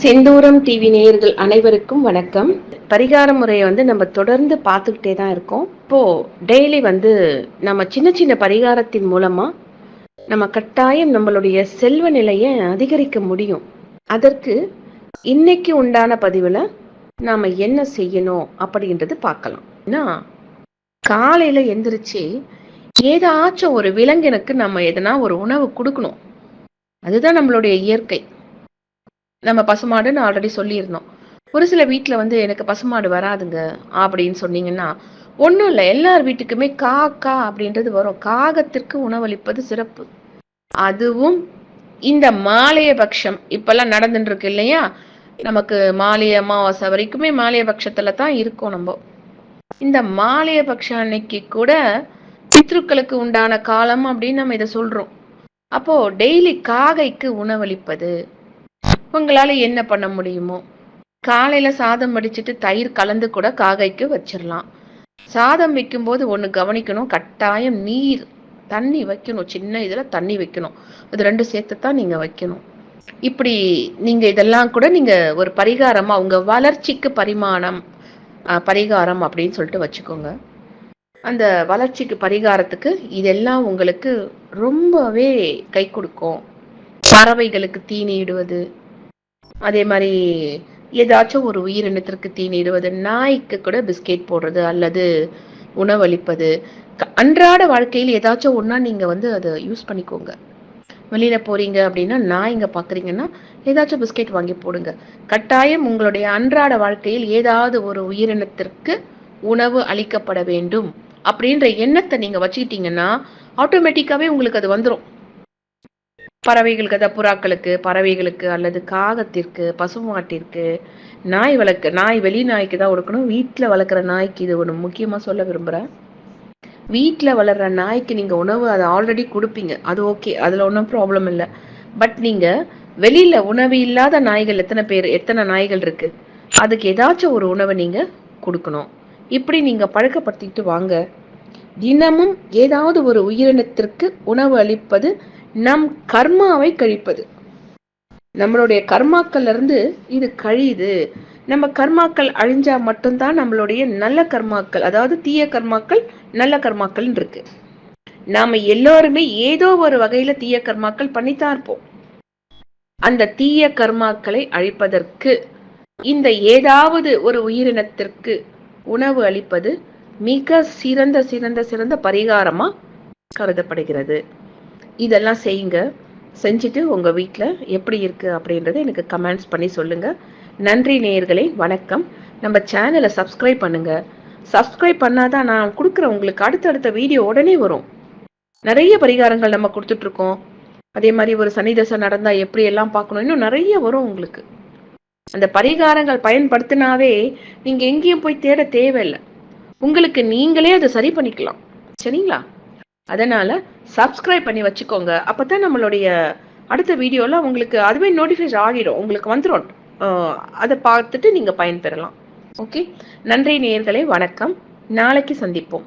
செந்தூரம் TV நேயர்கள் அனைவருக்கும் வணக்கம். பரிகார முறையை நம்ம தொடர்ந்து பார்த்துக்கிட்டே தான் இருக்கோம். இப்போ டெய்லி நம்ம சின்ன சின்ன பரிகாரத்தின் மூலமா நம்ம கட்டாயம் நம்மளுடைய செல்வ நிலையை அதிகரிக்க முடியும். அதற்கு இன்னைக்கு உண்டான பதிவுல நாம என்ன செய்யணும் அப்படின்றது பார்க்கலாம். காலையில எந்திரிச்சு ஏதாச்சும் ஒரு விலங்கினுக்கு நம்ம எதனா ஒரு உணவு கொடுக்கணும். அதுதான் நம்மளுடைய இயற்கை. நம்ம பசுமாடுன்னு ஆல்ரெடி சொல்லியிருந்தோம். ஒரு சில வீட்டில் எனக்கு பசுமாடு வராதுங்க அப்படின்னு சொன்னீங்கன்னா, ஒன்றும் இல்லை, எல்லார் வீட்டுக்குமே காக்கா அப்படின்றது வரும். காகத்திற்கு உணவளிப்பது சிறப்பு. அதுவும் இந்த மாலைய பட்சம் இப்பெல்லாம் நடந்துட்டு இருக்கு இல்லையா, நமக்கு மாலைய அமாவாசை வரைக்குமே மாலைய பட்சத்துல தான் இருக்கோம். நம்ம இந்த மாலைய பட்சம் அன்னைக்கு கூட பித்ருக்களுக்கு உண்டான காலம் அப்படின்னு நம்ம இதை சொல்றோம். அப்போ டெய்லி காகைக்கு உணவளிப்பது உங்களால என்ன பண்ண முடியுமோ, காலையில சாதம் வடிச்சிட்டு தயிர் கலந்து கூட காகைக்கு வச்சிடலாம். சாதம் வைக்கும்போது ஒண்ணு கவனிக்கணும், கட்டாயம் தண்ணி வைக்கணும். சின்ன இதுல தண்ணி வைக்கணும். அது ரெண்டு சேர்த்துத்தான் நீங்க வைக்கணும். இப்படி நீங்க இதெல்லாம் கூட நீங்க ஒரு பரிகாரமா உங்க வளர்ச்சிக்கு பரிகாரம் அப்படின்னு சொல்லிட்டு வச்சுக்கோங்க. அந்த வளர்ச்சிக்கு பரிகாரத்துக்கு இதெல்லாம் உங்களுக்கு ரொம்பவே கை கொடுக்கும். பறவைகளுக்கு தீனி இடுவது, அதே மாதிரி ஏதாச்சும் ஒரு உயிரினத்திற்கு தீனிடுவது, நாய்க்கு கூட பிஸ்கெட் போடுறது அல்லது உணவளிப்பது, அன்றாட வாழ்க்கையில் ஏதாச்சும் ஒன்றா நீங்கள் அதை யூஸ் பண்ணிக்கோங்க. வெளியில போறீங்க அப்படின்னா, நாய்ங்க பார்க்குறீங்கன்னா ஏதாச்சும் பிஸ்கெட் வாங்கி போடுங்க. கட்டாயம் உங்களுடைய அன்றாட வாழ்க்கையில் ஏதாவது ஒரு உயிரினத்திற்கு உணவு அளிக்கப்பட வேண்டும் அப்படின்ற எண்ணத்தை நீங்க வச்சுக்கிட்டீங்கன்னா ஆட்டோமேட்டிக்காவே உங்களுக்கு அது வந்துடும். பறவைகளுக்கு, அதாவது புறாக்களுக்கு, பறவைகளுக்கு அல்லது காகத்திற்கு, பசுமாட்டிற்கு, நாய் வெளி நாய்க்கு தான் கொடுக்கணும். வீட்டில் வளர்க்குற நாய்க்கு இது ஒன்று முக்கியமாக சொல்ல விரும்புகிறேன். வீட்டில் வளர்கிற நாய்க்கு நீங்கள் உணவு அதை ஆல்ரெடி கொடுப்பீங்க, அது ஓகே, அதில் ஒன்றும் ப்ராப்ளம் இல்லை. பட் நீங்கள் வெளியில் உணவு இல்லாத நாய்கள் எத்தனை நாய்கள் இருக்கு, அதுக்கு ஏதாச்சும் ஒரு உணவை நீங்கள் கொடுக்கணும். இப்படி நீங்கள் பழக்கப்படுத்திக்கிட்டு வாங்க. தினமும் ஏதாவது ஒரு உயிரினத்திற்கு உணவு அளிப்பது நம் கர்மாவை கழிப்பது. நம்மளுடைய கர்மாக்கள்ல இருந்து இது கழியுது. நம்ம கர்மாக்கள் அழிஞ்சா மட்டும்தான் நம்மளுடைய நல்ல கர்மாக்கள், அதாவது தீய கர்மாக்கள் நல்ல கர்மாக்கள் இருக்கு. நாம எல்லாருமே ஏதோ ஒரு வகையில தீய கர்மாக்கள் பண்ணித்தான் இருப்போம். அந்த தீய கர்மாக்களை அழிப்பதற்கு இந்த ஏதாவது ஒரு உயிரினத்திற்கு உணவு அளிப்பது மிக சிறந்த சிறந்த சிறந்த பரிகாரமா கருதப்படுகிறது. இதெல்லாம் செய்யுங்க. செஞ்சுட்டு உங்க வீட்டில் எப்படி இருக்கு அப்படின்றத எனக்கு கமெண்ட்ஸ் பண்ணி சொல்லுங்க. நன்றி நேயர்களே, வணக்கம். நம்ம சேனலை சப்ஸ்கிரைப் பண்ணுங்க. சப்ஸ்கிரைப் பண்ணாதான் நான் கொடுக்குற உங்களுக்கு அடுத்தடுத்த வீடியோ உடனே வரும். நிறைய பரிகாரங்கள் நம்ம கொடுத்துட்டு இருக்கோம். அதே மாதிரி ஒரு சனி தசை நடந்தா எப்படி எல்லாம் பார்க்கணும், இன்னும் நிறைய வரும் உங்களுக்கு. அந்த பரிகாரங்கள் பயன்படுத்தினாவே நீங்க எங்கேயும் போய் தேட தேவையில்லை. உங்களுக்கு நீங்களே அதை சரி பண்ணிக்கலாம். சரிங்களா? அதனால சப்ஸ்கிரைப் பண்ணி வச்சுக்கோங்க. அப்பதான் நம்மளுடைய அடுத்த வீடியோல உங்களுக்கு அதுவே நோட்டிஃபைஸ் ஆகிடும், உங்களுக்கு வந்துடும். அதை பார்த்துட்டு நீங்க பயன்பெறலாம். ஓகே, நன்றி நேயர்களே, வணக்கம். நாளைக்கு சந்திப்போம்.